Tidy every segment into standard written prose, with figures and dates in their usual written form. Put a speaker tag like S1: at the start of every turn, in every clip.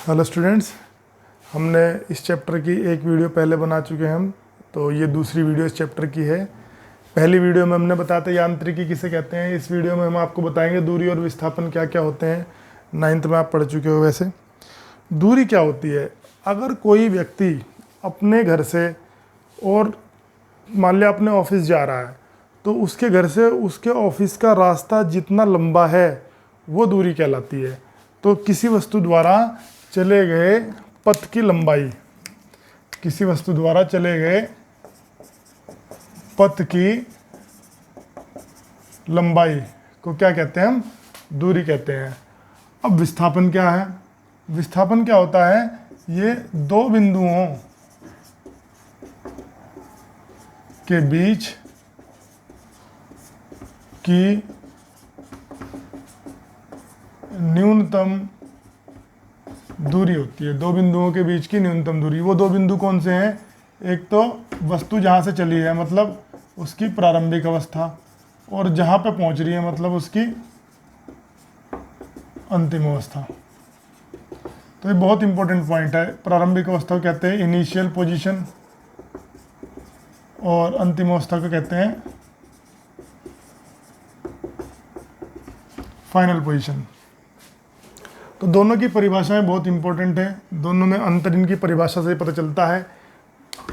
S1: Hello students, हमने इस chapter की एक वीडियो पहले बना चुके हैं हम। तो ये दूसरी वीडियो इस चैप्टर की है। पहली वीडियो में हमने बताया था यांत्रिकी किसे कहते हैं। इस वीडियो में हम आपको बताएंगे दूरी और विस्थापन क्या क्या होते हैं। 9th में आप पढ़ चुके हो। वैसे दूरी क्या होती है? अगर कोई व्यक्ति अपने घर से और मान लिया अपने ऑफिस जा रहा है, तो उसके घर से उसके ऑफिस का रास्ता जितना लंबा है वो दूरी कहलाती है। तो किसी वस्तु द्वारा चले गए पथ की लंबाई, किसी वस्तु द्वारा चले गए पथ की लंबाई को क्या कहते हैं? हम दूरी कहते हैं। अब विस्थापन क्या है? विस्थापन क्या होता है? ये दो बिंदुओं के बीच की न्यूनतम दूरी होती है। दो बिंदुओं के बीच की न्यूनतम दूरी। वो दो बिंदु कौन से हैं? एक तो वस्तु जहाँ से चली है मतलब उसकी प्रारंभिक अवस्था, और जहाँ पे पहुँच रही है मतलब उसकी अंतिम अवस्था। तो ये बहुत इंपॉर्टेंट पॉइंट है। प्रारंभिक अवस्था को कहते हैं इनिशियल पोजीशन और अंतिम अवस्था को कहते हैं फाइनल पोजीशन। तो दोनों की परिभाषाएं बहुत इंपॉर्टेंट है। दोनों में अंतर इनकी परिभाषा से पता चलता है।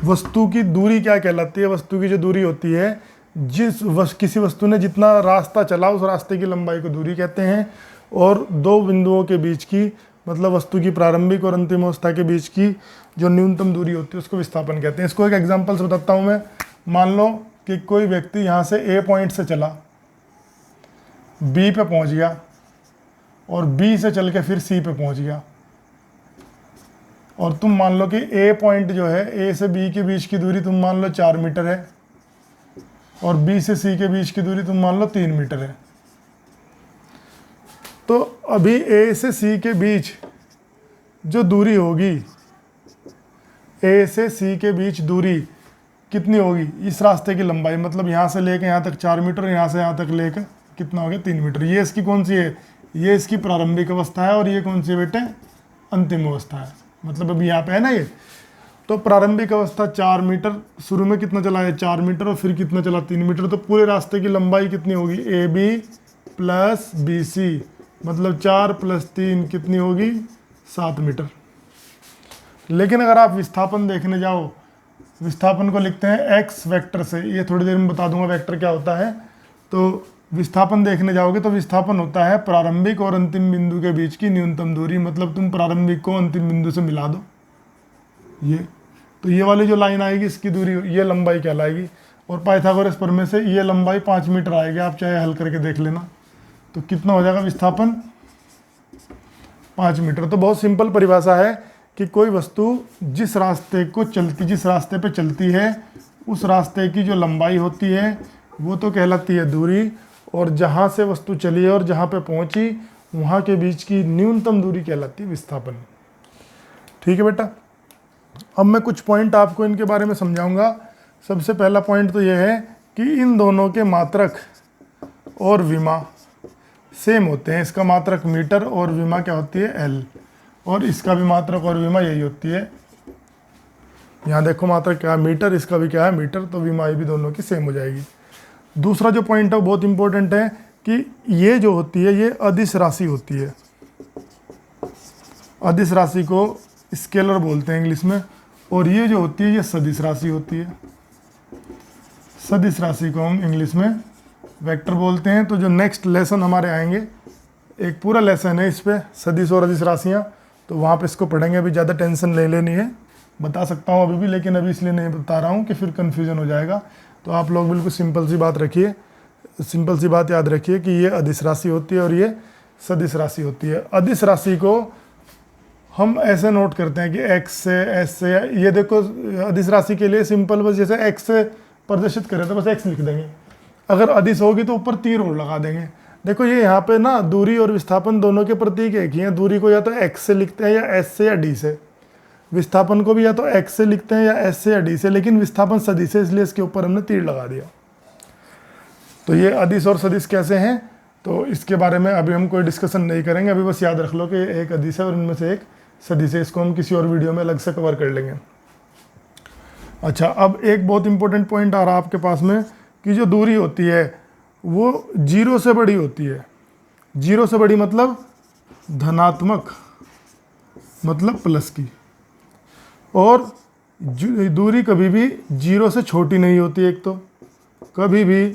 S1: वस्तु की दूरी क्या कहलाती है? वस्तु की जो दूरी होती है, किसी वस्तु ने जितना रास्ता चला उस रास्ते की लंबाई को दूरी कहते हैं। और दो बिंदुओं के बीच की मतलब वस्तु की प्रारंभिक और अंतिम अवस्था के बीच की जो न्यूनतम दूरी होती है उसको विस्थापन कहते हैं। इसको एक एग्जाम्पल से बताता हूँ मैं। मान लो कि कोई व्यक्ति यहाँ से ए पॉइंट से चला, बी पे पहुँच गया और बी से चल के फिर सी पे पहुँच गया। और तुम मान लो कि ए पॉइंट जो है, ए से बी के बीच की दूरी तुम मान लो 4 मीटर है और बी से सी के बीच की दूरी तुम मान लो 3 मीटर है। तो अभी ए से सी के बीच जो दूरी होगी, ए से सी के बीच दूरी कितनी होगी? इस रास्ते की लंबाई मतलब यहाँ से लेकर यहाँ तक 4 मीटर, यहाँ से यहाँ तक लेकर कितना हो गया? 3 मीटर। ये इसकी कौन सी है? ये इसकी प्रारंभिक अवस्था है और ये कौन सी बेटे? अंतिम अवस्था है। मतलब अभी यहाँ पे है ना ये। तो प्रारंभिक अवस्था 4 मीटर, शुरू में कितना चला है? 4 मीटर, और फिर कितना चला? 3 मीटर। तो पूरे रास्ते की लंबाई कितनी होगी? A B plus B C, मतलब 4 + 3 कितनी होगी? 7 मीटर। लेकिन अगर आप विस्थापन देखने जाओ, विस्थापन को लिखते हैं एक्स वेक्टर से। ये थोड़ी देर में बता दूंगा वेक्टर क्या होता है। तो विस्थापन देखने जाओगे तो विस्थापन होता है प्रारंभिक और अंतिम बिंदु के बीच की न्यूनतम दूरी। मतलब तुम प्रारंभिक को अंतिम बिंदु से मिला दो, ये तो ये वाली जो लाइन आएगी इसकी दूरी, ये लंबाई कहलाएगी। और पाइथागोरस प्रमेय से ये लंबाई 5 मीटर आएगी। आप चाहे हल करके देख लेना। तो कितना हो जाएगा विस्थापन? 5 मीटर। तो बहुत सिंपल परिभाषा है कि कोई वस्तु जिस रास्ते पे चलती है उस रास्ते की जो लंबाई होती है वो तो कहलाती है दूरी, और जहाँ से वस्तु चली है और जहाँ पे पहुँची वहाँ के बीच की न्यूनतम दूरी कहलाती है विस्थापन। ठीक है बेटा। अब मैं कुछ पॉइंट आपको इनके बारे में समझाऊंगा। सबसे पहला पॉइंट तो यह है कि इन दोनों के मात्रक और विमा सेम होते हैं। इसका मात्रक मीटर और विमा क्या होती है? एल। और इसका भी मात्रक और विमा यही होती है। यहाँ देखो मात्रक क्या है? मीटर। इसका भी क्या है? मीटर। तो विमा भी दोनों की सेम हो जाएगी। दूसरा जो पॉइंट है वो बहुत इंपॉर्टेंट है कि ये जो होती है ये अदिश राशि होती है। अदिश राशि को स्केलर बोलते हैं इंग्लिश में। और ये जो होती है ये सदिश राशि होती है। सदिश राशि को हम इंग्लिश में वेक्टर बोलते हैं। तो जो नेक्स्ट लेसन हमारे आएंगे, एक पूरा लेसन है इस पे, सदिश और अदिश राशियाँ। तो वहाँ पे इसको पढ़ेंगे। अभी ज़्यादा टेंशन ले लेनी है, बता सकता हूँ अभी भी, लेकिन अभी इसलिए नहीं बता रहा हूँ कि फिर कन्फ्यूजन हो जाएगा। तो आप लोग बिल्कुल सिंपल सी बात रखिए, सिंपल सी बात याद रखिए कि ये अदिश राशि होती है और ये सदिश राशि होती है। अदिश राशि को हम ऐसे नोट करते हैं कि एक्स से, एस से। ये देखो अदिश राशि के लिए सिंपल, बस जैसे एक्स से प्रदर्शित करें तो बस एक्स लिख देंगे। अगर अदिश होगी तो ऊपर तीर और लगा देंगे। देखो ये यहाँ पे ना दूरी और विस्थापन दोनों के प्रतीक एक ही हैं। दूरी को या तो एक्स से लिखते हैं या एस से या डी से। विस्थापन को भी या तो एक्स से लिखते हैं या एस से या डी से, लेकिन विस्थापन सदिश है इसलिए इसके ऊपर हमने तीर लगा दिया। तो ये अदिश और सदिश कैसे हैं, तो इसके बारे में अभी हम कोई डिस्कशन नहीं करेंगे। अभी बस याद रख लो कि एक अदिश है और इनमें से एक सदी से, इसको हम किसी और वीडियो में अलग से कवर कर लेंगे। अच्छा, अब एक बहुत इंपॉर्टेंट पॉइंट आ रहा है आपके पास में कि जो दूरी होती है वो 0 से बड़ी होती है। 0 से बड़ी मतलब धनात्मक, मतलब प्लस की, और दूरी कभी भी 0 से छोटी नहीं होती। एक तो कभी भी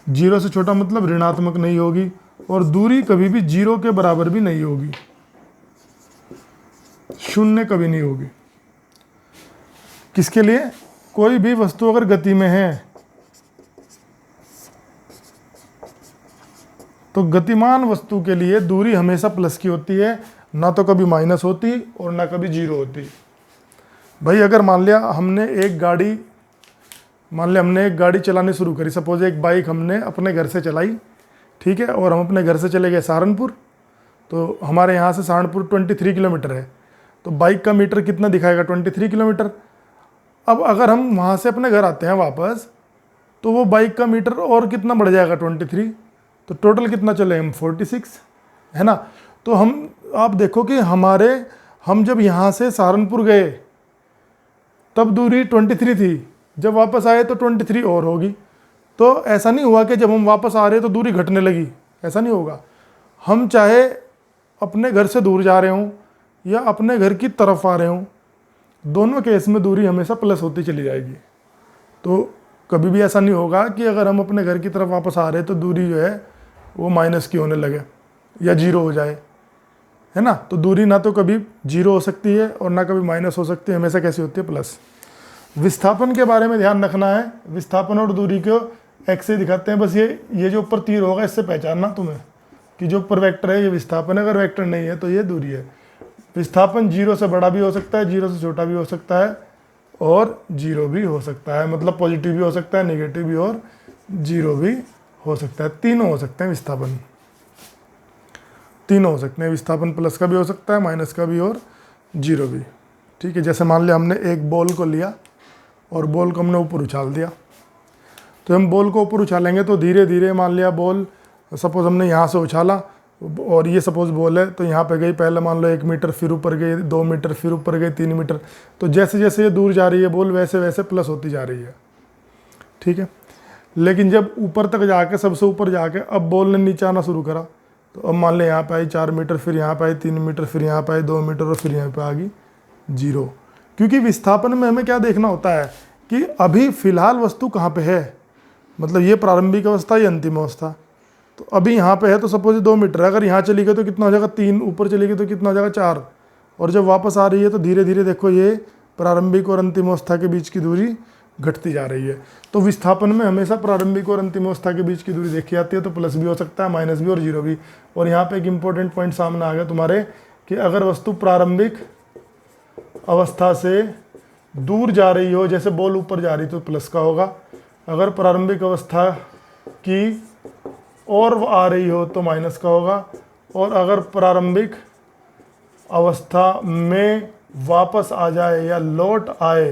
S1: 0 से छोटा मतलब ऋणात्मक नहीं होगी, और दूरी कभी भी 0 के बराबर भी नहीं होगी, शून्य कभी नहीं होगी। किसके लिए? कोई भी वस्तु अगर गति में है तो गतिमान वस्तु के लिए दूरी हमेशा प्लस की होती है, ना तो कभी माइनस होती और ना कभी 0 होती। भाई अगर मान लिया हमने एक गाड़ी चलानी शुरू करी, सपोज एक बाइक हमने अपने घर से चलाई, ठीक है, और हम अपने घर से चले गए सहारनपुर। तो हमारे यहाँ से सहारनपुर 23 किलोमीटर है, तो बाइक का मीटर कितना दिखाएगा? 23 किलोमीटर। अब अगर हम वहाँ से अपने घर आते हैं वापस, तो वो बाइक का मीटर और कितना बढ़ जाएगा? 23। तो टोटल कितना चले हम? 46, है ना। तो आप देखो कि हम जब यहाँ से सहारनपुर गए तब दूरी 23 थी, जब वापस आए तो 23 और होगी। तो ऐसा नहीं हुआ कि जब हम वापस आ रहे तो दूरी घटने लगी, ऐसा नहीं होगा। हम चाहे अपने घर से दूर जा रहे हों या अपने घर की तरफ आ रहे हों, दोनों केस में दूरी हमेशा प्लस होती चली जाएगी। तो कभी भी ऐसा नहीं होगा कि अगर हम अपने घर की तरफ वापस आ रहे हैं तो दूरी जो है वो माइनस की होने लगे या 0 हो जाए, है ना। तो दूरी ना तो कभी 0 हो सकती है और ना कभी माइनस हो सकती है, हमेशा कैसी होती है? प्लस। विस्थापन के बारे में ध्यान रखना है। विस्थापन और दूरी को एक्स से दिखाते हैं, बस ये जो ऊपर तीर होगा इससे पहचानना तुम्हें कि जो ऊपर वेक्टर है ये विस्थापन है, अगर वेक्टर नहीं है तो ये दूरी है। विस्थापन 0 से बड़ा भी हो सकता है, 0 से छोटा भी हो सकता है, और 0 भी हो सकता है, मतलब पॉजिटिव भी हो सकता है, नेगेटिव भी, और 0 भी हो सकता है। तीनों हो सकते हैं विस्थापन, तीनों हो सकते हैं। विस्थापन प्लस का भी हो सकता है, माइनस का भी, और 0 भी, ठीक है। जैसे मान लिया हमने एक बॉल को लिया और बॉल को हमने ऊपर उछाल दिया, तो हम बॉल को ऊपर उछालेंगे तो धीरे धीरे, मान लिया बॉल, सपोज हमने यहाँ से उछाला और ये सपोज बॉल है, तो यहाँ पे गई, पहले मान लो 1 मीटर, फिर ऊपर गई 2 मीटर, फिर ऊपर गई 3 मीटर। तो जैसे जैसे ये दूर जा रही है बॉल, वैसे वैसे प्लस होती जा रही है, ठीक है। लेकिन जब ऊपर तक जाके, सबसे ऊपर जाके अब बॉल ने नीचे आना शुरू करा, तो अब मान लें यहाँ पे आई 4 मीटर, फिर यहाँ पे आई 3 मीटर, फिर यहाँ पे आई 2 मीटर, और फिर यहाँ पे आ गई 0। क्योंकि विस्थापन में हमें क्या देखना होता है कि अभी फिलहाल वस्तु कहाँ पे है, मतलब ये प्रारंभिक अवस्था, ये अंतिम अवस्था। तो अभी यहाँ पे है तो सपोज 2 मीटर, अगर यहाँ चली गई तो कितना हो जाएगा? 3, ऊपर चली गई तो कितना हो जाएगा? 4, और जब वापस आ रही है तो धीरे धीरे देखो ये प्रारंभिक और अंतिम अवस्था के बीच की दूरी घटती जा रही है। तो विस्थापन में हमेशा प्रारंभिक और अंतिम अवस्था के बीच की दूरी देखी जाती है, तो प्लस भी हो सकता है, माइनस भी, और 0 भी। और यहाँ पे एक इंपॉर्टेंट पॉइंट सामने आ गया तुम्हारे कि अगर वस्तु प्रारंभिक अवस्था से दूर जा रही हो, जैसे बॉल ऊपर जा रही तो प्लस का होगा, अगर प्रारंभिक अवस्था की और आ रही हो तो माइनस का होगा, और अगर प्रारंभिक अवस्था में वापस आ जाए या लौट आए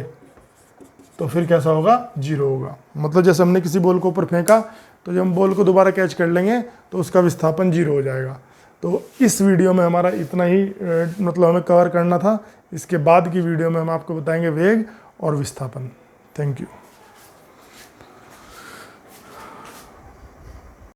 S1: तो फिर कैसा होगा? 0 होगा। मतलब जैसे हमने किसी बॉल को ऊपर फेंका, तो जब हम बॉल को दोबारा कैच कर लेंगे तो उसका विस्थापन 0 हो जाएगा। तो इस वीडियो में हमारा इतना ही मतलब हमें कवर करना था। इसके बाद की वीडियो में हम आपको बताएंगे वेग और विस्थापन। Thank you.